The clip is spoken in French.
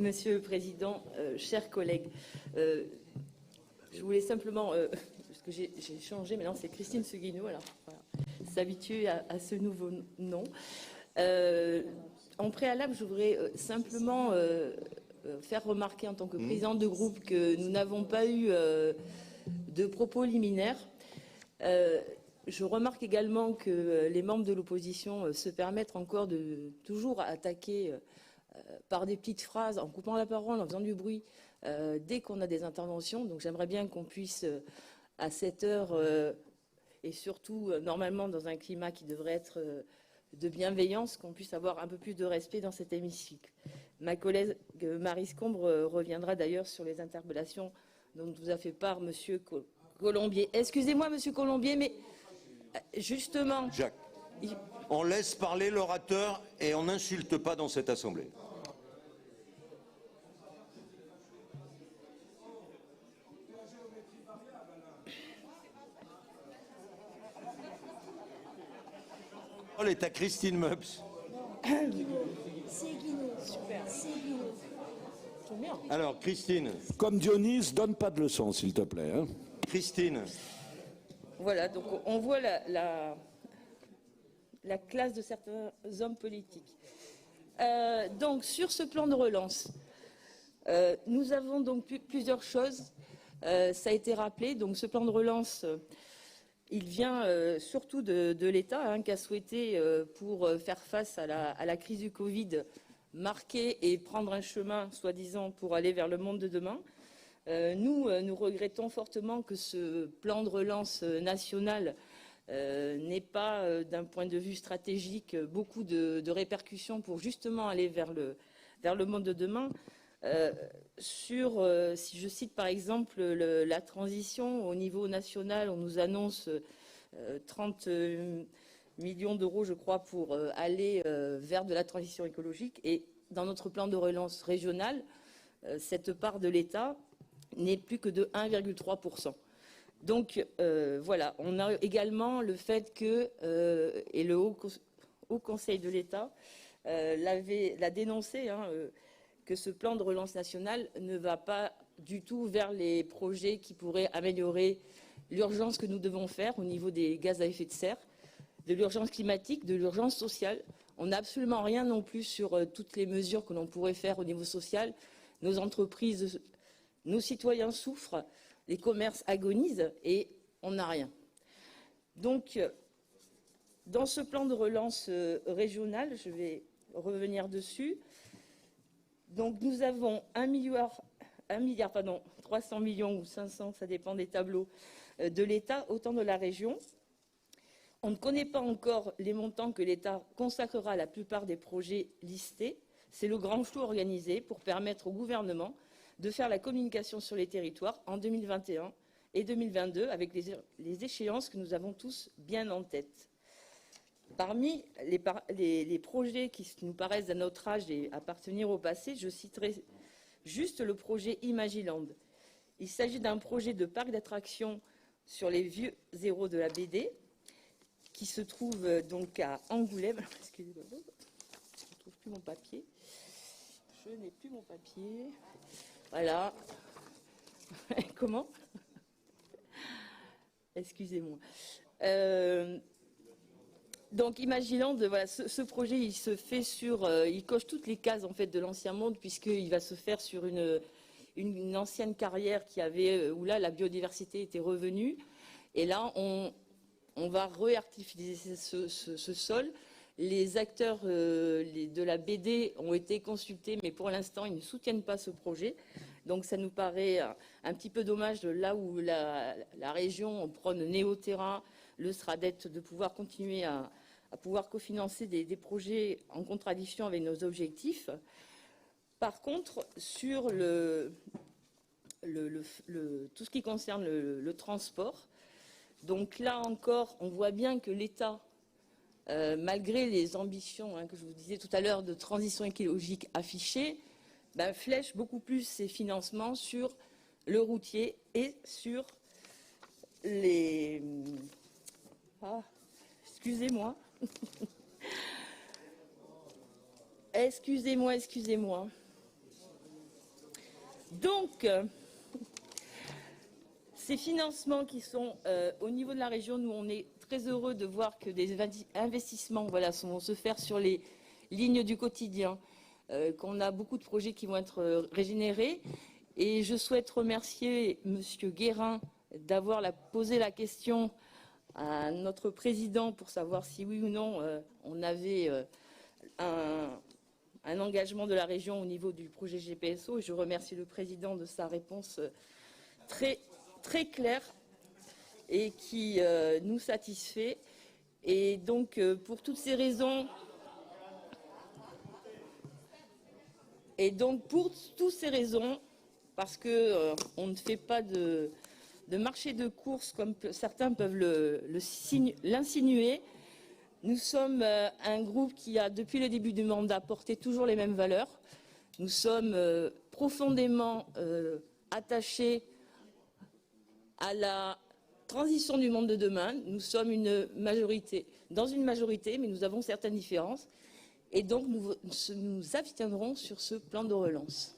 Monsieur le Président, chers collègues, je voulais simplement, parce que j'ai changé, maintenant c'est Christine Seguino, alors voilà, s'habituer à ce nouveau nom. En préalable, je voudrais simplement faire remarquer en tant que présidente de groupe que nous n'avons pas eu de propos liminaires. Je remarque également que les membres de l'opposition se permettent encore de toujours attaquer par des petites phrases, en coupant la parole, en faisant du bruit, dès qu'on a des interventions. Donc j'aimerais bien qu'on puisse, à cette heure, et surtout normalement dans un climat qui devrait être de bienveillance, qu'on puisse avoir un peu plus de respect dans cet hémicycle. Ma collègue Marie Scombre reviendra d'ailleurs sur les interpellations dont vous a fait part Monsieur Colombier. Excusez-moi, Monsieur Colombier, mais justement... Jacques, on laisse parler l'orateur et on n'insulte pas dans cette assemblée. La parole est à Christine Meups. C'est Guino. Super. C'est Guino. Alors, Christine. Comme Dionys, donne pas de leçons, s'il te plaît. Hein. Christine. Voilà, donc on voit la classe de certains hommes politiques. Donc, sur ce plan de relance, nous avons donc plusieurs choses. Ça a été rappelé, donc ce plan de relance... il vient surtout de l'État qui a souhaité, pour faire face à la crise du Covid, marquer et prendre un chemin, soi-disant, pour aller vers le monde de demain. Nous regrettons fortement que ce plan de relance national n'ait pas, d'un point de vue stratégique, beaucoup de répercussions pour justement aller vers le monde de demain. Si je cite par exemple la transition au niveau national, on nous annonce 30 millions d'euros, je crois, pour aller vers de la transition écologique. Et dans notre plan de relance régional, cette part de l'État n'est plus que de 1,3%. Donc voilà, on a également le fait que, et le Haut Conseil de l'État l'a dénoncé, que ce plan de relance national ne va pas du tout vers les projets qui pourraient améliorer l'urgence que nous devons faire au niveau des gaz à effet de serre, de l'urgence climatique, de l'urgence sociale. On n'a absolument rien non plus sur toutes les mesures que l'on pourrait faire au niveau social. Nos entreprises, nos citoyens souffrent, les commerces agonisent et on n'a rien. Donc, dans ce plan de relance régional, je vais revenir dessus. Donc nous avons 300 millions ou 500, ça dépend des tableaux, de l'État, autant de la région. On ne connaît pas encore les montants que l'État consacrera à la plupart des projets listés. C'est le grand flou organisé pour permettre au gouvernement de faire la communication sur les territoires en 2021 et 2022 avec les échéances que nous avons tous bien en tête. Parmi les projets qui nous paraissent à notre âge et appartenir au passé, je citerai juste le projet Imagiland. Il s'agit d'un projet de parc d'attractions sur les vieux zéros de la BD qui se trouve donc à Angoulême. Excusez-moi, je ne trouve plus mon papier. Je n'ai plus mon papier. Voilà. Comment? Excusez-moi. Donc, Imagiland, voilà, ce projet, il se fait il coche toutes les cases en fait de l'ancien monde puisqu'il va se faire sur une ancienne carrière où là la biodiversité était revenue. Et là, on va réartificialiser ce sol. Les acteurs de la BD ont été consultés, mais pour l'instant, ils ne soutiennent pas ce projet. Donc, ça nous paraît un petit peu dommage là où la région prône Néoterra, le SRADET, de pouvoir continuer à pouvoir cofinancer des projets en contradiction avec nos objectifs. Par contre, sur tout ce qui concerne le transport, donc là encore, on voit bien que l'État, malgré les ambitions que je vous disais tout à l'heure de transition écologique affichées, flèche beaucoup plus ses financements sur le routier et sur les... Ah, excusez-moi. Excusez-moi. Donc, ces financements qui sont au niveau de la région, nous on est très heureux de voir que des investissements vont se faire sur les lignes du quotidien, qu'on a beaucoup de projets qui vont être régénérés. Et je souhaite remercier Monsieur Guérin d'avoir posé la question à notre président pour savoir si oui ou non on avait un engagement de la région au niveau du projet GPSO. Et je remercie le président de sa réponse très claire et qui nous satisfait. Et donc, pour toutes ces raisons, parce que on ne fait pas de marché de course comme certains peuvent l'insinuer, nous sommes un groupe qui a, depuis le début du mandat, porté toujours les mêmes valeurs. Nous sommes profondément attachés à la transition du monde de demain. Nous sommes dans une majorité, mais nous avons certaines différences. Et donc, nous nous abstiendrons sur ce plan de relance.